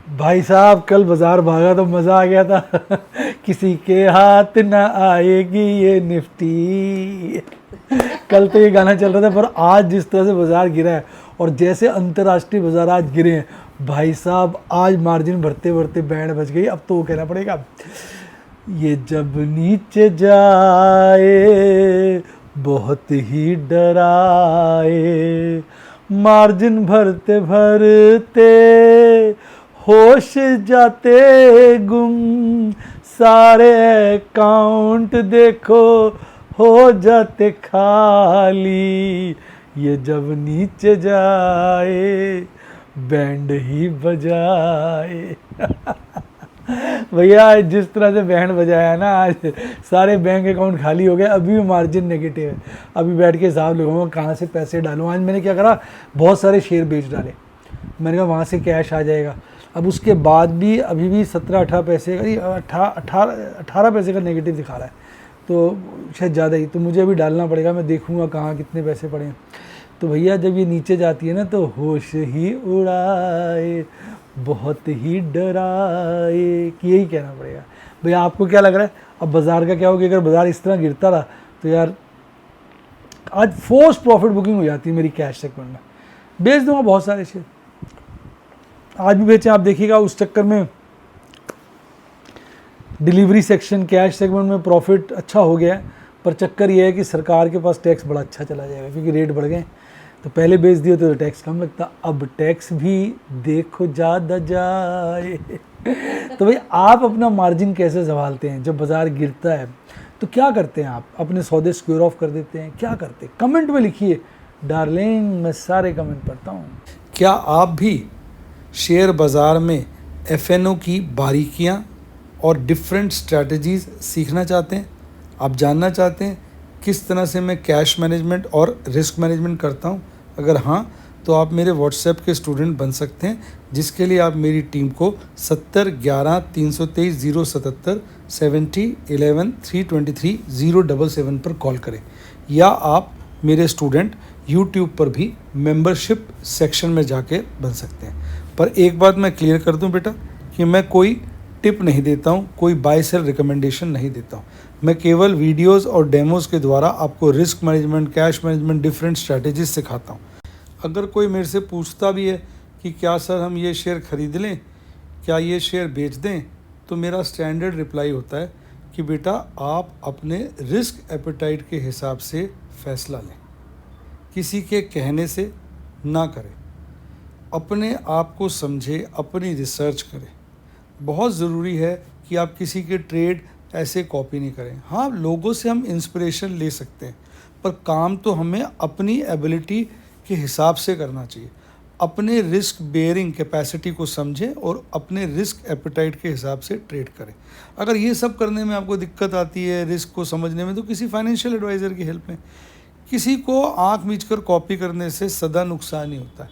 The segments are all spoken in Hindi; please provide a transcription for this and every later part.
भाई साहब कल बाजार भागा तो मज़ा आ गया था। किसी के हाथ ना आएगी ये निफ्टी। कल तो ये गाना चल रहा था, पर आज जिस तरह से बाजार गिरा है और जैसे अंतर्राष्ट्रीय बाजार आज गिरे हैं भाई साहब, आज मार्जिन भरते भरते बैंड बज गई। अब तो वो कहना पड़ेगा, ये जब नीचे जाए बहुत ही डराए, मार्जिन भरते भरते होश जाते गुम, सारे अकाउंट देखो हो जाते खाली, ये जब नीचे जाए बैंड ही बजाए। भैया जिस तरह से बैंड बजाया ना आज, सारे बैंक अकाउंट खाली हो गए। अभी भी मार्जिन नेगेटिव है। अभी बैठ के हिसाब लगाऊंगा कहाँ से पैसे डालूँ। आज मैंने क्या करा, बहुत सारे शेयर बेच डाले। मैंने कहा वहाँ से कैश आ जाएगा। अब उसके बाद भी अभी भी 17-18 पैसे का 18 पैसे का नेगेटिव दिखा रहा है, तो शायद ज़्यादा ही। तो मुझे अभी डालना पड़ेगा, मैं देखूँगा कहाँ कितने पैसे पड़े हैं। तो भैया जब ये नीचे जाती है ना तो होश ही उड़ाए बहुत ही डराए, कि यही कहना पड़ेगा। भैया आपको क्या लग रहा है अब बाज़ार का क्या होगा? अगर बाज़ार इस तरह गिरता रहा तो यार आज फोर्स प्रॉफिट बुकिंग हो जाती है मेरी कैश सेगमेंट में। बेच दूंगा बहुत सारे शेयर, आज भी बेचें। आप देखिएगा उस चक्कर में डिलीवरी सेक्शन कैश सेगमेंट में प्रॉफिट अच्छा हो गया है, पर चक्कर ये है कि सरकार के पास टैक्स बड़ा अच्छा चला जाएगा क्योंकि रेट बढ़ गए। तो पहले बेच दिए तो टैक्स कम लगता, अब टैक्स भी देखो ज़्यादा जाए। तो भाई आप अपना मार्जिन कैसे संभालते हैं जब बाज़ार गिरता है? तो क्या करते हैं आप? अपने सौदे स्क्वेयर ऑफ कर देते हैं? क्या करते हैं? कमेंट में लिखिए डार्लिंग, मैं सारे कमेंट पढ़ता हूँ। क्या आप भी शेयर बाज़ार में एफएनओ की बारीकियाँ और डिफरेंट स्ट्रैटेजीज़ सीखना चाहते हैं? आप जानना चाहते हैं किस तरह से मैं कैश मैनेजमेंट और रिस्क मैनेजमेंट करता हूं? अगर हाँ, तो आप मेरे व्हाट्सएप के स्टूडेंट बन सकते हैं, जिसके लिए आप मेरी टीम को 70 11 323 077 70 11 323 077 पर कॉल करें, या आप मेरे स्टूडेंट यूट्यूब पर भी मेंबरशिप सेक्शन में जाके बन सकते हैं। पर एक बात मैं क्लियर कर दूं बेटा कि मैं कोई टिप नहीं देता हूं, कोई बाय सेल रिकमेंडेशन नहीं देता हूं। मैं केवल वीडियोस और डेमोज़ के द्वारा आपको risk management, cash management, different strategies सिखाता हूं। अगर कोई मेरे से पूछता भी है कि क्या सर हम ये शेयर ख़रीद लें, क्या ये शेयर बेच दें, तो मेरा स्टैंडर्ड रिप्लाई होता है कि बेटा आप अपने रिस्क एपेटाइट के हिसाब से फ़ैसला लें, किसी के कहने से ना करें, अपने आप को समझे, अपनी रिसर्च करें। बहुत ज़रूरी है कि आप किसी के ट्रेड ऐसे कॉपी नहीं करें। हाँ, लोगों से हम इंस्पिरेशन ले सकते हैं, पर काम तो हमें अपनी एबिलिटी के हिसाब से करना चाहिए। अपने रिस्क बेयरिंग कैपेसिटी को समझें और अपने रिस्क एपेटाइट के हिसाब से ट्रेड करें। अगर ये सब करने में आपको दिक्कत आती है, रिस्क को समझने में, तो किसी फाइनेंशियल एडवाइज़र की हेल्प में। किसी को आँख मीच कर कॉपी करने से सदा नुकसान ही होता है।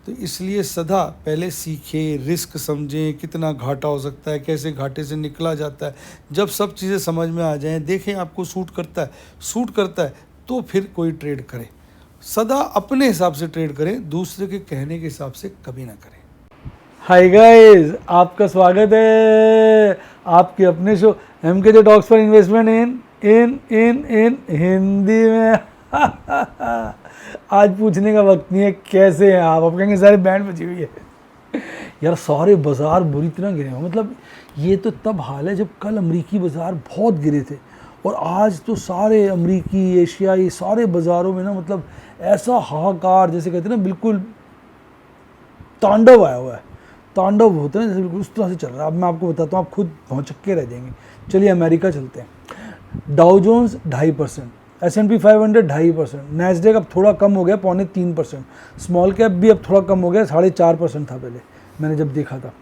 तो इसलिए सदा पहले सीखें, रिस्क समझें, कितना घाटा हो सकता है, कैसे घाटे से निकला जाता है। जब सब चीज़ें समझ में आ जाएं, देखें आपको सूट करता है तो फिर कोई ट्रेड करें। सदा अपने हिसाब से ट्रेड करें, दूसरे के कहने के हिसाब से कभी ना करें। हाय गाइस, आपका स्वागत है आपके अपने शो MKJ टॉक्स पर इन्वेस्टमेंट इन हिंदी में। आज पूछने का वक्त नहीं है कैसे हैं आप कहेंगे सारे बैंड बजी हुई है। यार सारे बाज़ार बुरी तरह गिरे हैं। मतलब ये तो तब हाल है जब कल अमेरिकी बाज़ार बहुत गिरे थे, और आज तो सारे अमेरिकी, एशियाई सारे बाज़ारों में ना मतलब ऐसा हाहाकार, जैसे कहते हैं ना, बिल्कुल तांडव आया हुआ है। तांडव होता है ना, जैसे बिल्कुल उस तरह से चल रहा है। अब मैं आपको बताता हूँ, आप खुद भौचक्के रह जाएंगे। चलिए अमेरिका चलते हैं। डाउ जोन्स 2.5%, S&P 500 2.5%, नैस्डैक अब थोड़ा कम हो गया 2.25%, स्मॉल कैप भी अब थोड़ा कम हो गया, 4.5% था पहले मैंने जब देखा था।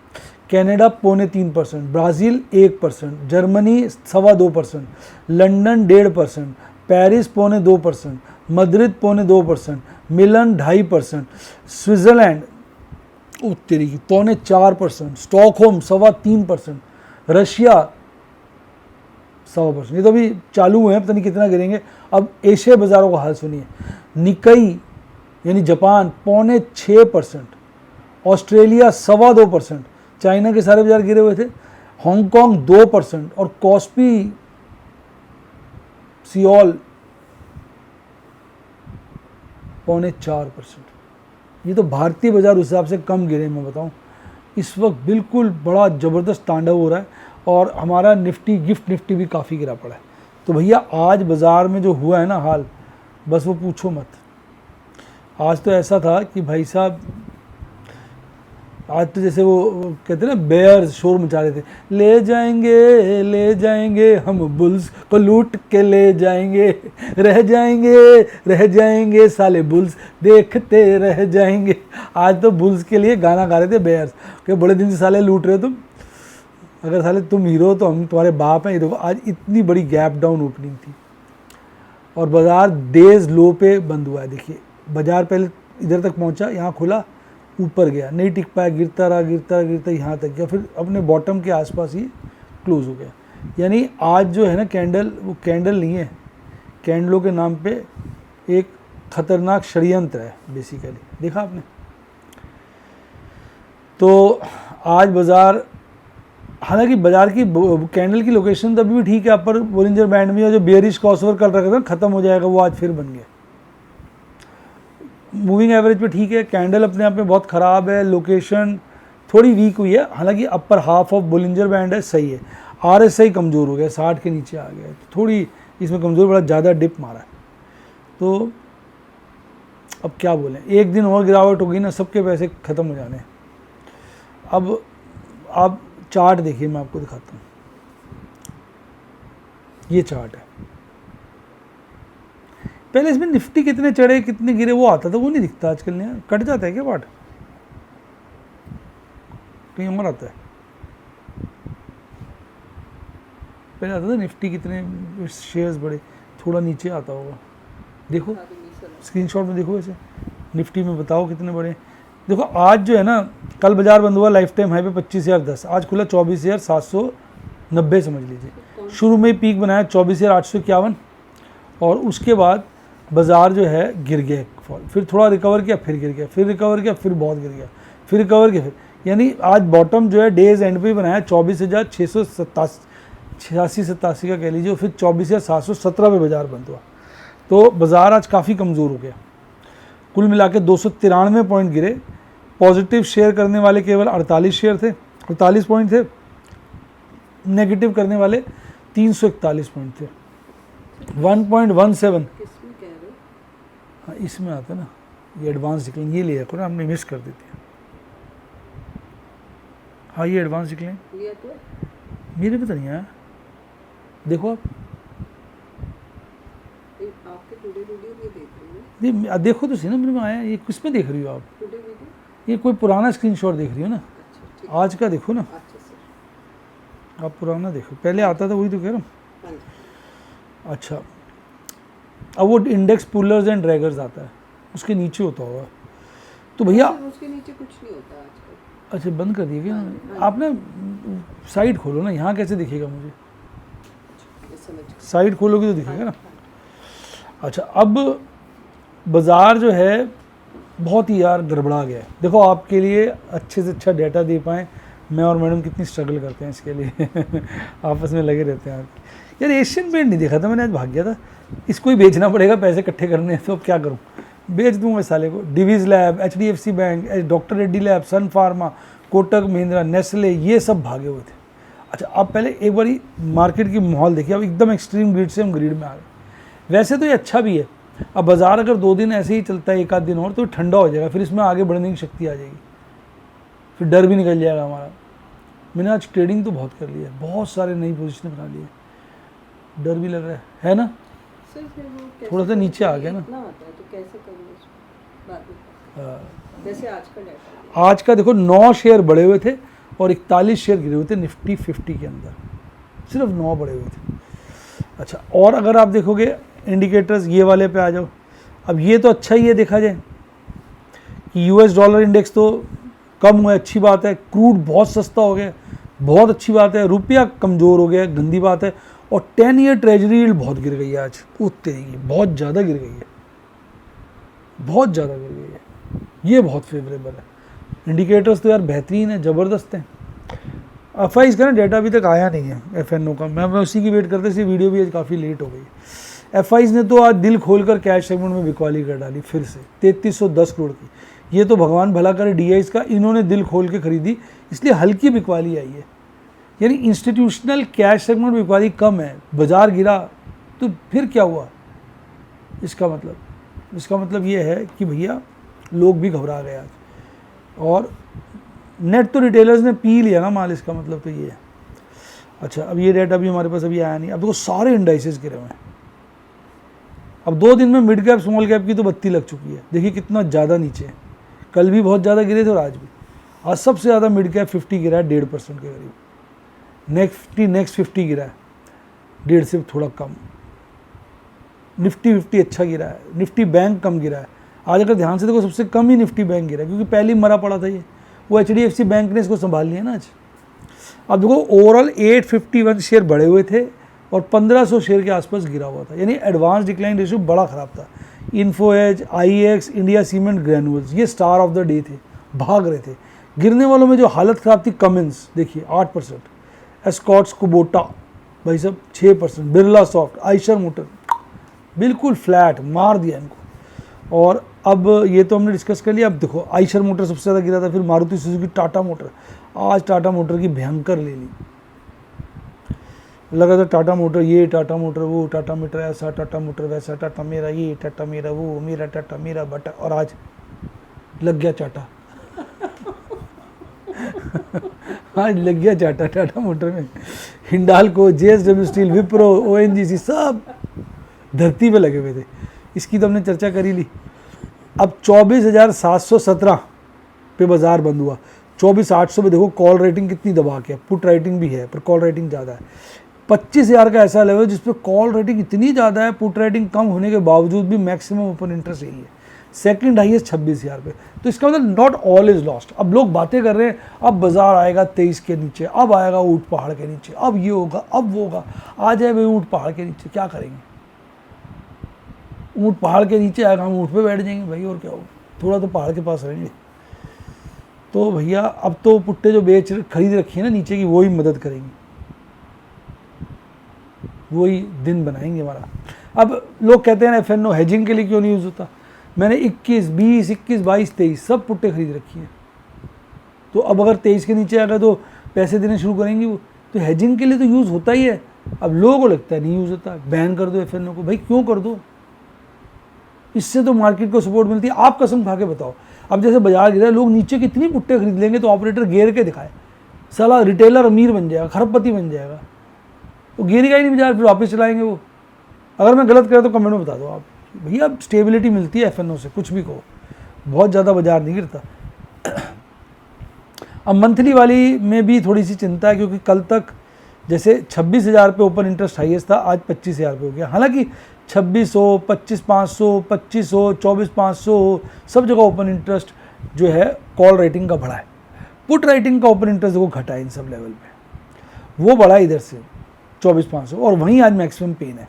Canada 0.3%, Brazil 1%, Germany 2.25%, London 1.5%, Paris 0.2%, Madrid 0.2%, मिलन 2.5%, स्विट्ज़रलैंड तेरी 0.4%, स्टॉकहोम 3.25%, रशिया 1.25%। ये तो अभी चालू हुए हैं, पता नहीं कितना गिरेंगे। अब एशिया बाज़ारों का हाल सुनिए। निकाई यानी जापान 0.6%, ऑस्ट्रेलिया 2.25%, चाइना के सारे बाजार गिरे हुए थे, हांगकांग 2% और कॉस्पी सियोल 0.4%। ये तो भारतीय बाजार उस हिसाब से कम गिरे, मैं बताऊं इस वक्त बिल्कुल बड़ा ज़बरदस्त तांडव हो रहा है। और हमारा निफ्टी, गिफ्ट निफ्टी भी काफ़ी गिरा पड़ा है। तो भैया आज बाज़ार में जो हुआ है ना हाल, बस वो पूछो मत। आज तो ऐसा था कि भाई साहब, आज तो जैसे वो कहते हैं ना, बेयर्स शोर मचा रहे थे, ले जाएंगे हम बुल्स को लूट के ले जाएंगे, रह जाएंगे साले बुल्स देखते रह जाएंगे। आज तो बुल्स के लिए गाना गा रहे थे बेयर्स कि बड़े दिन से साले लूट रहे हो तुम, अगर साले तुम हीरो तो हम तुम्हारे बाप हैं। ये देखो आज इतनी बड़ी गैप डाउन ओपनिंग थी और बाज़ार डेज लो पे बंद हुआ है। देखिए बाज़ार पहले इधर तक पहुंचा, यहाँ खुला, ऊपर गया, नहीं टिक पाया, गिरता रहा यहाँ तक गया, फिर अपने बॉटम के आसपास ही क्लोज हो गया। यानी आज जो है ना कैंडल, वो कैंडल नहीं है, कैंडलों के नाम पे एक खतरनाक षड्यंत्र है बेसिकली। देखा आपने? तो आज बाज़ार, हालांकि बाज़ार की कैंडल की लोकेशन तो अभी भी ठीक है, अपर बोलिंजर बैंड में, जो बेयरिश क्रॉसओवर कर रखा था ख़त्म हो जाएगा, वो आज फिर बन गया। मूविंग एवरेज पे ठीक है, कैंडल अपने आप में बहुत ख़राब है, लोकेशन थोड़ी वीक हुई है, हालांकि upper half of Bollinger band है, सही है। RSI कमज़ोर हो गया, 60 के नीचे आ गया, तो थोड़ी इसमें कमज़ोर, बड़ा ज़्यादा डिप मारा है। तो अब क्या बोलें, एक दिन और गिरावट होगी ना, सबके पैसे ख़त्म हो जाने। अब आप चार्ट देखिए, मैं आपको दिखाता हूँ, ये चार्ट है। पहले इसमें निफ्टी कितने चढ़े कितने गिरे वो आता था, वो नहीं दिखता आजकल। नहीं कट जाता है क्या पार्ट, कहीं उम्र आता है? पहले आता था निफ्टी कितने शेयर्स बढ़े, थोड़ा नीचे आता होगा, देखो स्क्रीनशॉट में देखो, ऐसे निफ्टी में बताओ कितने बढ़े। देखो आज जो है ना, कल बाजार बंद हुआ लाइफ टाइम हाई पे 25,010, आज खुला 24,790 समझ लीजिए। शुरू में पीक बनाया 24,851 और उसके बाद बाज़ार जो है गिर गया, फॉल, फिर थोड़ा रिकवर किया, फिर गिर गया, फिर रिकवर किया, फिर बहुत गिर गया, फिर रिकवर किया, फिर यानी आज बॉटम जो है डेज एंड पे बनाया 24,687 का कह लीजिए, फिर 24,717 पे बाज़ार बंद हुआ। तो बाज़ार आज काफ़ी कमज़ोर हो गया। कुल मिला के 293 पॉइंट गिरे। पॉजिटिव शेयर करने वाले केवल 48 शेयर थे, 48 पॉइंट थे। नेगेटिव करने वाले 341 पॉइंट थे, 1.17। हाँ इसमें आता है ना, ये एडवांस निकलेंगे, ये लिया करो, हमने मिस कर देते हैं। हाँ ये एडवांस निकलें, मेरे पे तो नहीं आया, देखो आप, नहीं देखो तो सही ना, मेरे में आया। ये किस में देख रही हो आप? ये कोई पुराना स्क्रीनशॉट देख रही हो ना? आज का देखो ना, आप पुराना देखो, पहले आता था वही तो कह रहा हूँ। अच्छा, अब वो इंडेक्स पुलर्स एंड ड्रैगर्स आता है, उसके नीचे होता होगा। तो भैया उसके नीचे कुछ नहीं होता आजकल। अच्छा बंद कर दिया क्या? आप ना साइट खोलो ना, यहाँ कैसे दिखेगा मुझे? साइट खोलोगे तो दिखेगा ना। अच्छा, अब बाज़ार जो है बहुत ही यार गड़बड़ा गया है। देखो आपके लिए अच्छे से अच्छा डाटा दे पाएँ, मैं और मैडम कितनी स्ट्रगल करते हैं इसके लिए आपस में लगे रहते हैं। यार एशियन पेंट नहीं देखा था मैंने, आज भाग गया था, इसको ही बेचना पड़ेगा, पैसे इकट्ठे करने हैं, तो अब क्या करूँ, बेच दूँ मैं साले को। Divi's lab, HDFC bank, doctor Reddy lab, Sun Pharma, Kotak Mahindra, Nestle, ये सब भागे हुए थे। अच्छा, अब पहले एक बारी मार्केट की माहौल देखिए, अब एकदम एक्सट्रीम ग्रिड से हम ग्रिड में आ गए। वैसे तो ये अच्छा भी है, अब बाज़ार अगर 2 दिन ऐसे ही चलता है, एक आध दिन और, तो ठंडा हो जाएगा, फिर इसमें आगे बढ़ने की शक्ति आ जाएगी, फिर डर भी निकल जाएगा हमारा। मैंने आज ट्रेडिंग तो बहुत कर लिया है, बहुत सारे नई पोजीशन बना लिए, डर भी लग रहा है ना? सर फिर वो थोड़ा सा नीचे आ गया ना, इतना आता है तो कैसे करूँ इसको बाद में? जैसे आज का डाटा, आज का देखो 9 शेयर बढ़े हुए थे और 41 शेयर गिरे हुए थे निफ्टी 50 के अंदर, सिर्फ 9 बढ़े हुए थे। अच्छा, और अगर आप देखोगे इंडिकेटर्स, ये वाले पे आ जाओ। अब ये तो अच्छा ही है देखा जाए कि US डॉलर इंडेक्स तो कम हुआ है, अच्छी बात है। क्रूड बहुत सस्ता हो गया, बहुत अच्छी बात है। रुपया कमज़ोर हो गया, गंदी बात है। और 10 ईयर ट्रेजरी यील्ड बहुत गिर गई है आज, उतनी बहुत ज़्यादा गिर गई है, बहुत ज़्यादा गिर गई है। ये बहुत फेवरेबल है। इंडिकेटर्स तो यार बेहतरीन है, ज़बरदस्त हैं। FIs का ना डाटा अभी तक आया नहीं है FNO का, मैं उसी की वेट करते, इसलिए वीडियो भी आज काफ़ी लेट हो गई। FIs ने तो आज दिल खोलकर कैश सेगमेंट में बिकवाली कर डाली फिर से 3310 करोड़ की। ये तो भगवान भला करे DIs का, इन्होंने दिल खोल के खरीदी इसलिए हल्की बिकवाली आई है। यानी इंस्टीट्यूशनल कैश सेगमेंट में बिकवाली कम है, बाजार गिरा तो फिर क्या हुआ? इसका मतलब ये है कि भैया लोग भी घबरा गए आज, और नेट तो रिटेलर्स ने पी लिया ना माल, इसका मतलब तो ये है। अच्छा, अब ये डेटा भी हमारे पास अभी आया नहीं। अब देखो सारे इंडाइसेस गिरे हुए हैं। अब 2 दिन में मिड कैप स्मॉल कैप की तो बत्ती लग चुकी है। देखिए कितना ज़्यादा नीचे है, कल भी बहुत ज़्यादा गिरे थे और आज भी। आज सबसे ज़्यादा मिड कैप 50 गिरा है, 1.5% के करीब। नेक्स्ट 50 गिरा है, 1.5 से थोड़ा कम। निफ्टी 50 अच्छा गिरा है, निफ्टी बैंक कम गिरा है। आज अगर ध्यान से देखो सबसे कम ही निफ्टी बैंक गिरा है, क्योंकि पहले ही मरा पड़ा था ये, वो HDFC बैंक ने इसको संभाल लिया ना आज। अब देखो ओवरऑल 851 शेयर बढ़े हुए थे और 1500 शेयर के आसपास गिरा हुआ था, यानी एडवांस डिक्लाइन रेशियो बड़ा ख़राब था। Info Edge, IEX, India Cement, Granules ये स्टार ऑफ द डे थे, भाग रहे थे। गिरने वालों में जो हालत ख़राब थी, कमिंस देखिए 8%, एस्कॉट्स, कुबोटा भाई सब 6%, बिरला सॉफ्ट, आइशर मोटर बिल्कुल फ्लैट, मार दिया इनको। और अब ये तो हमने डिस्कस कर लिया। अब देखो आइशर मोटर सबसे ज़्यादा गिरा था, फिर मारुति सुजुकी, टाटा मोटर। आज टाटा मोटर की भयंकर ले ली, लगा था टाटा मोटर ये, टाटा मोटर वो, टाटा मोटर ऐसा, टाटा मोटर वैसा, टाटा मेरा ये, टाटा मेरा वो, मेरा टाटा मेरा बटा, और आज लग गया चाटा। आज लग गया चाटा टाटा मोटर में। Hindalco, JSW steel, Wipro, ONGC सब धरती पे लगे हुए थे। इसकी तो हमने चर्चा कर ही ली। अब 24,717 पे बाजार बंद हुआ। 24,800 पे देखो कॉल रेटिंग कितनी दबा के, पुट रेटिंग भी है पर कॉल रेटिंग ज़्यादा है। 25,000 का ऐसा लेवल जिस पे कॉल रेटिंग इतनी ज़्यादा है, पुट रेटिंग कम होने के बावजूद भी मैक्सिमम ओपन इंटरेस्ट यही है। सेकंड हाईएस्ट 26,000 पे। तो इसका मतलब नॉट ऑल इज लॉस्ट। अब लोग बातें कर रहे हैं, अब बाजार आएगा 23 के नीचे, अब आएगा ऊँट पहाड़ के नीचे, अब ये होगा, अब वो होगा। आ जाए भाई ऊँट पहाड़ के नीचे, क्या करेंगे? ऊँट पहाड़ के नीचे आएगा, हम ऊँट पे बैठ जाएंगे भाई, और क्या होगा? थोड़ा तो पहाड़ के पास रहेंगे। तो भैया अब तो पुट्टे जो खरीद रखी है ना नीचे की, वो ही मदद करेंगी, वो ही दिन बनाएंगे हमारा। अब लोग कहते हैं ना FNO हेजिंग के लिए क्यों नहीं यूज़ होता? मैंने 21, 20, 21, 22, 23 सब पुट्टे खरीद रखी है। तो अब अगर 23 के नीचे आएगा तो पैसे देने शुरू करेंगे वो, तो हेजिंग के लिए तो यूज़ होता ही है। अब लोगों को लगता है नहीं यूज़ होता, बैन कर दो FNO को। भाई क्यों कर दो? इससे तो मार्केट को सपोर्ट मिलती है। आप कसम खा के बताओ, अब जैसे बाजार गिरा, लोग नीचे कितनी पुट्टे खरीद लेंगे तो ऑपरेटर गिर के दिखाए, साला रिटेलर अमीर बन जाएगा, खरबपति बन जाएगा। वो गिरेगा ही नहीं बाजार, फिर वापस चलाएंगे वो। अगर मैं गलत करा तो कमेंट में बता दो आप। भैया स्टेबिलिटी मिलती है FNO से, कुछ भी कहो, बहुत ज़्यादा बाजार नहीं गिरता। अब मंथली वाली में भी थोड़ी सी चिंता है, क्योंकि कल तक जैसे 26,000 पे ओपन इंटरेस्ट हाईएस्ट था, आज 25,000 पे हो गया। हालांकि 2600, 25,500, 2500, 24,500 सब जगह ओपन इंटरेस्ट जो है कॉल रेटिंग का बढ़ा है। पुट रेटिंग का ओपन इंटरेस्ट देखो घटा है इन सब लेवल पे, वो बढ़ा इधर से 24,500, और वहीं आज मैक्सिमम पेन है।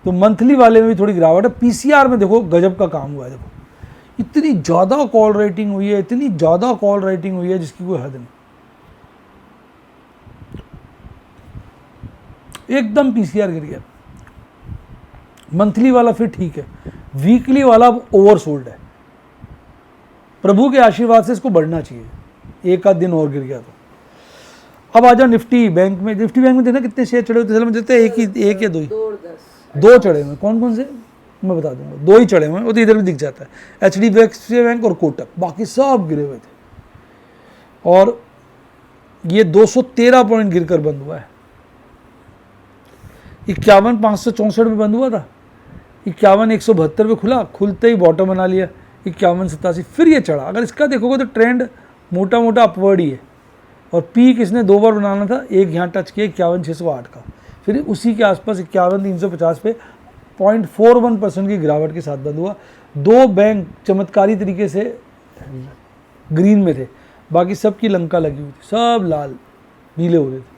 तो मंथली वाले में भी थोड़ी गिरावट है। PCR में देखो गजब का काम हुआ है। देखो इतनी ज़्यादा कॉल रेटिंग हुई है, इतनी ज़्यादा कॉल रेटिंग हुई है जिसकी कोई हद नहीं। एकदम PCR गिर गया। मंथली वाला फिर ठीक है, वीकली वाला अब ओवरसोल्ड है। प्रभु के आशीर्वाद से इसको बढ़ना चाहिए, एक आध दिन और गिर गया तो। अब आ जाओ निफ्टी बैंक में। निफ्टी बैंक में देखना कितने शेयर चढ़े हुए थे, मुझे लगता है एक या दो चढ़े हुए। कौन कौन से मैं बता दूंगा, 2 ही चढ़े हुए हैं, वो तो इधर भी दिख जाता है, HDFC बैंक और कोटक, बाकी सब गिरे हुए थे। और ये 213 पॉइंट गिरकर बंद हुआ है। 51,564 पे बंद हुआ था, 51,172 पे खुला, खुलते ही बॉटम बना लिया 51,87, फिर ये चढ़ा। अगर इसका देखोगे तो ट्रेंड मोटा मोटा अपवर्ड ही है। और पीक इसने 2 बार बनाना था, एक यहाँ टच किया 51,608 का, फिर उसी के आसपास 51,350 पे 0.41% की गिरावट के साथ बंद हुआ। 2 बैंक चमत्कारी तरीके से ग्रीन में थे, बाकी सब की लंका लगी हुई थी, सब लाल नीले हो रहे थे,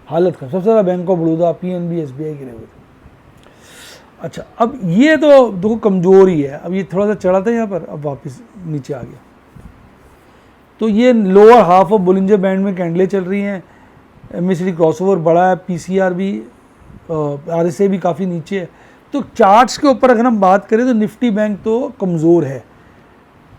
हालत खराब। सबसे ज़्यादा bank of Baroda, PNB, SBI गिरे हुए थे। अच्छा, अब ये तो देखो कमज़ोर ही है। अब ये थोड़ा सा चढ़ा था यहाँ पर, अब वापस नीचे आ गया। तो ये lower half of Bollinger band में कैंडलें चल रही हैं, MACD क्रॉसओवर बड़ा है, PCR भी RSI भी काफ़ी नीचे है। तो चार्ट्स के ऊपर अगर हम बात करें तो निफ्टी बैंक तो कमज़ोर है।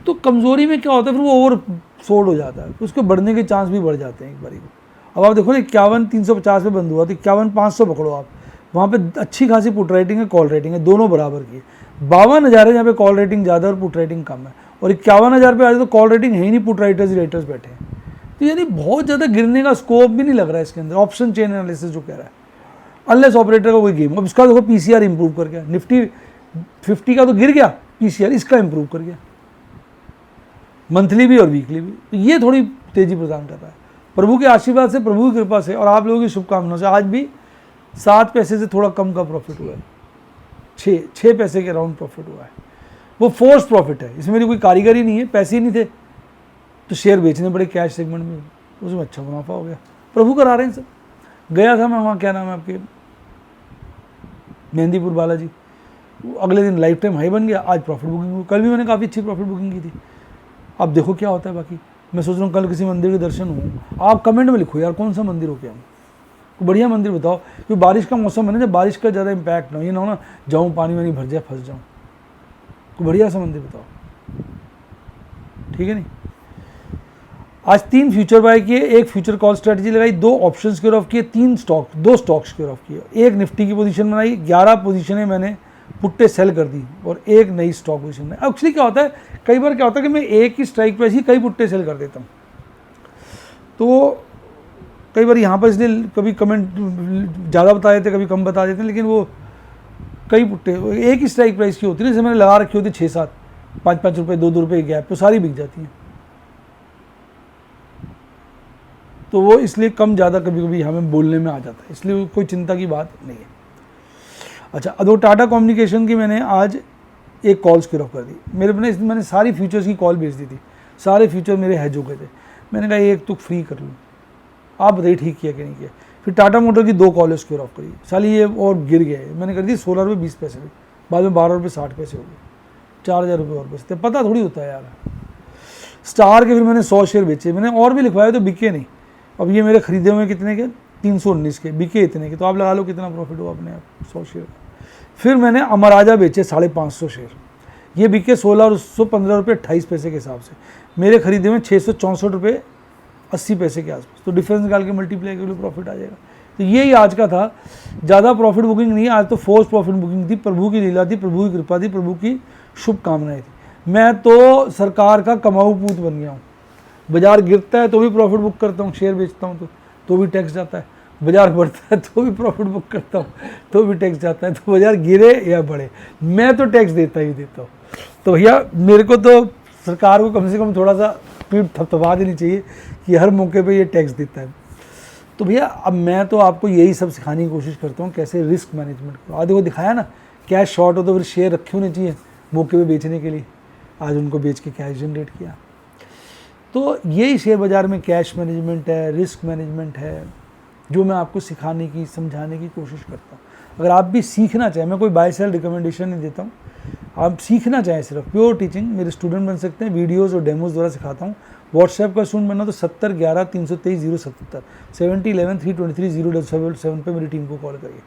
तो कमज़ोरी में क्या होता है, फिर वो ओवर सोल्ड हो जाता है, उसके बढ़ने के चांस भी बढ़ जाते हैं एक बारी को। अब आप देखो ना 51,350 पे बंद हुआ तो 51,500 पकड़ो आप, वहाँ पे अच्छी खासी पुट राइटिंग है, कॉल राइटिंग है, दोनों बराबर की है। 52,000 है जहाँ पे कॉल रेटिंग ज़्यादा और पुट राइटिंग कम है, और 51,000 पे आज तो कॉल रेटिंग है ही नहीं, पुट राइटर्स ही राइटर्स बैठे हैं। तो यानी बहुत ज़्यादा गिरने का स्कोप भी नहीं लग रहा है इसके अंदर, ऑप्शन चेन एनालिसिस जो कह रहा है, अनलेस ऑपरेटर का कोई गेम। अब इसका देखो PCR इंप्रूव कर गया, निफ्टी 50 का तो गिर गया, PCR इसका इंप्रूव कर गया, मंथली भी और वीकली भी। तो ये थोड़ी तेज़ी प्रदान कर रहा है प्रभु के आशीर्वाद से, प्रभु की कृपा से और आप लोगों की शुभकामनाओं से। आज भी 7 पैसे से थोड़ा कम का प्रॉफिट हुआ है, 6 पैसे के अराउंड प्रॉफिट हुआ है। वो फोर्स प्रॉफिट है, इसमें मेरी कोई कारीगरी नहीं है, पैसे ही नहीं थे तो शेयर बेचने पड़े कैश सेगमेंट में, उसमें अच्छा मुनाफा हो गया। प्रभु करा रहे हैं सब। गया था मैं वहाँ, क्या नाम है आपके, मेहंदीपुर बालाजी, अगले दिन लाइफ टाइम हाई बन गया, आज प्रॉफिट बुकिंग हुई। कल भी मैंने काफ़ी अच्छी प्रॉफिट बुकिंग की थी। अब देखो क्या होता है बाकी। मैं सोच रहा हूँ कल किसी मंदिर के दर्शन हो। आप कमेंट में लिखो यार कौन सा मंदिर हो क्या, कोई बढ़िया मंदिर बताओ, क्योंकि बारिश का मौसम है ना, जब बारिश का ज़्यादा इम्पैक्ट ना हो, ये ना हो ना जाऊँ पानी वानी भर जाए फंस जाऊँ। कोई बढ़िया सा मंदिर बताओ, ठीक है नहीं। आज 3 फ्यूचर बाय किए, 1 फ्यूचर कॉल स्ट्रेटजी लगाई, 2 ऑप्शंस के ऑफ किए, 2 स्टॉक्स के ऑफ किए, 1 निफ्टी की पोजीशन बनाई, 11 पोजीशनें मैंने पुट्टे सेल कर दी और 1 नई स्टॉक पोजीशन में। एक्चुअली क्या होता है, कई बार क्या होता है कि मैं एक ही स्ट्राइक प्राइस ही कई पुट्टे सेल कर देता हूँ। तो कई बार यहाँ पर इसलिए कभी कमेंट ज़्यादा बता देते, कभी कम बता देते हैं, लेकिन वो कई पुट्टे एक ही स्ट्राइक प्राइस की होती है ना, जैसे मैंने लगा रखी होती 6-7, 5-5 रुपये, 2-2 रुपये की गैप, तो सारी बिक जाती हैं। तो वो इसलिए कम ज़्यादा कभी कभी हमें बोलने में आ जाता है, इसलिए कोई चिंता की बात नहीं है। अच्छा, अब वो टाटा कम्युनिकेशन की मैंने आज 1 कॉल स्क्वायर ऑफ कर दी। मेरे अपने मैंने सारी फ्यूचर्स की कॉल बेच दी थी, सारे फ्यूचर मेरे हैज हो गए थे। मैंने कहा एक तो फ्री कर लूँ, आप बताइए ठीक किया कि नहीं किया। फिर टाटा मोटर की 2 कॉल स्क्वायर ऑफ करी, साली ये और गिर गए, मैंने कर दी 16 रुपये 20 पैसे में, बाद में 12 रुपये 60 पैसे हो गए, 4,000 रुपये और बचते। पता थोड़ी होता है यार। स्टार के फिर मैंने 100 शेयर बेचे, मैंने और भी लिखवाए तो बिके नहीं। अब ये मेरे खरीदे हुए कितने के, 319 के, बिके इतने के, तो आप लगा लो कितना प्रॉफिट हुआ अपने आप 100 शेयर का। फिर मैंने अमराजा बेचे 550 शेयर, ये बिके 1615 रुपये 28 पैसे के हिसाब से, मेरे खरीदे में 664 रुपये 80 पैसे के आसपास। तो डिफरेंस निकाल के मल्टीप्लाई के लिए प्रॉफिट आ जाएगा। तो यही आज का था, ज़्यादा प्रॉफिट बुकिंग नहीं, आज तो फोर्स प्रॉफिट बुकिंग थी। प्रभु की लीला थी, प्रभु की कृपा थी, प्रभु की शुभकामनाएं थी। मैं तो सरकार का कमाऊ पूत बन गया हूँ। बाजार गिरता है तो भी प्रॉफिट बुक करता हूँ, शेयर बेचता हूँ तो भी टैक्स जाता है। बाजार बढ़ता है तो भी प्रॉफिट बुक करता हूँ तो भी टैक्स जाता है। तो बाजार गिरे या बढ़े, मैं तो टैक्स देता ही देता हूँ। तो भैया मेरे को तो सरकार को कम से कम थोड़ा सा पीठ थपथपा देनी चाहिए कि हर मौके पे ये टैक्स देता है। तो भैया अब मैं तो आपको यही सब सिखाने की कोशिश करता हूँ कैसे रिस्क मैनेजमेंट करो। आज देखो दिखाया ना, कैश शॉर्ट हो तो फिर शेयर रखे होने चाहिए मौके पे बेचने के लिए, आज उनको बेच के कैश जनरेट किया। तो यही शेयर बाज़ार में कैश मैनेजमेंट है, रिस्क मैनेजमेंट है, जो मैं आपको सिखाने की समझाने की कोशिश करता हूँ। अगर आप भी सीखना चाहें, मैं कोई बाय सेल रिकमेंडेशन नहीं देता हूँ, आप सीखना चाहें सिर्फ प्योर टीचिंग, मेरे स्टूडेंट बन सकते हैं, वीडियोस और डेमोज द्वारा सिखाता हूँ। व्हाट्सएप का स्टूडेंट बनना तो 70 11 323 077 70 11 323 077 पे मेरी टीम को कॉल करिए,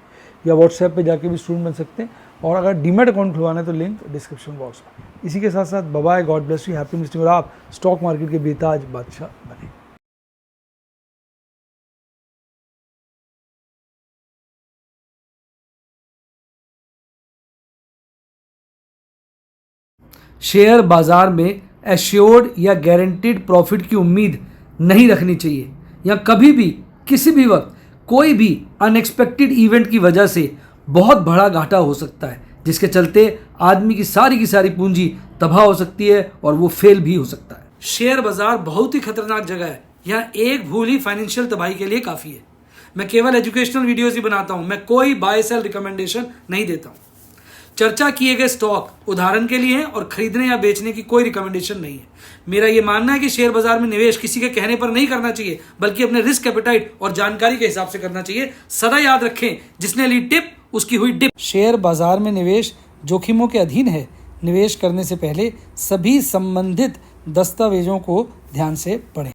या व्हाट्सएप पे जाके भी स्टूडेंट बन सकते हैं। और अगर डीमैट अकाउंट खुलवाना है तो लिंक डिस्क्रिप्शन बॉक्स में। इसी के साथ साथ bye, God bless you, happy investing, और आप स्टॉक मार्केट के बेताज बादशाह बने। शेयर बाजार में एश्योर्ड या गारंटीड प्रॉफिट की उम्मीद नहीं रखनी चाहिए, या कभी भी किसी भी वक्त कोई भी अनएक्सपेक्टेड इवेंट की वजह से बहुत बड़ा घाटा हो सकता है, जिसके चलते आदमी की सारी पूंजी तबाह हो सकती है और वो फेल भी हो सकता है। शेयर बाजार बहुत ही खतरनाक जगह है, यहाँ एक भूल ही फाइनेंशियल तबाही के लिए काफ़ी है। मैं केवल एजुकेशनल वीडियोज़ ही बनाता हूँ, मैं कोई बाय सेल रिकमेंडेशन नहीं देता हूँ। चर्चा किए गए स्टॉक उदाहरण के लिए हैं और खरीदने या बेचने की कोई रिकमेंडेशन नहीं है। मेरा यह मानना है कि शेयर बाजार में निवेश किसी के कहने पर नहीं करना चाहिए, बल्कि अपने रिस्क एपेटाइट और जानकारी के हिसाब से करना चाहिए। सदा याद रखें, जिसने ली टिप उसकी हुई डिप। शेयर बाजार में निवेश जोखिमों के अधीन है। निवेश करने से पहले सभी संबंधित दस्तावेजों को ध्यान से पढ़ें।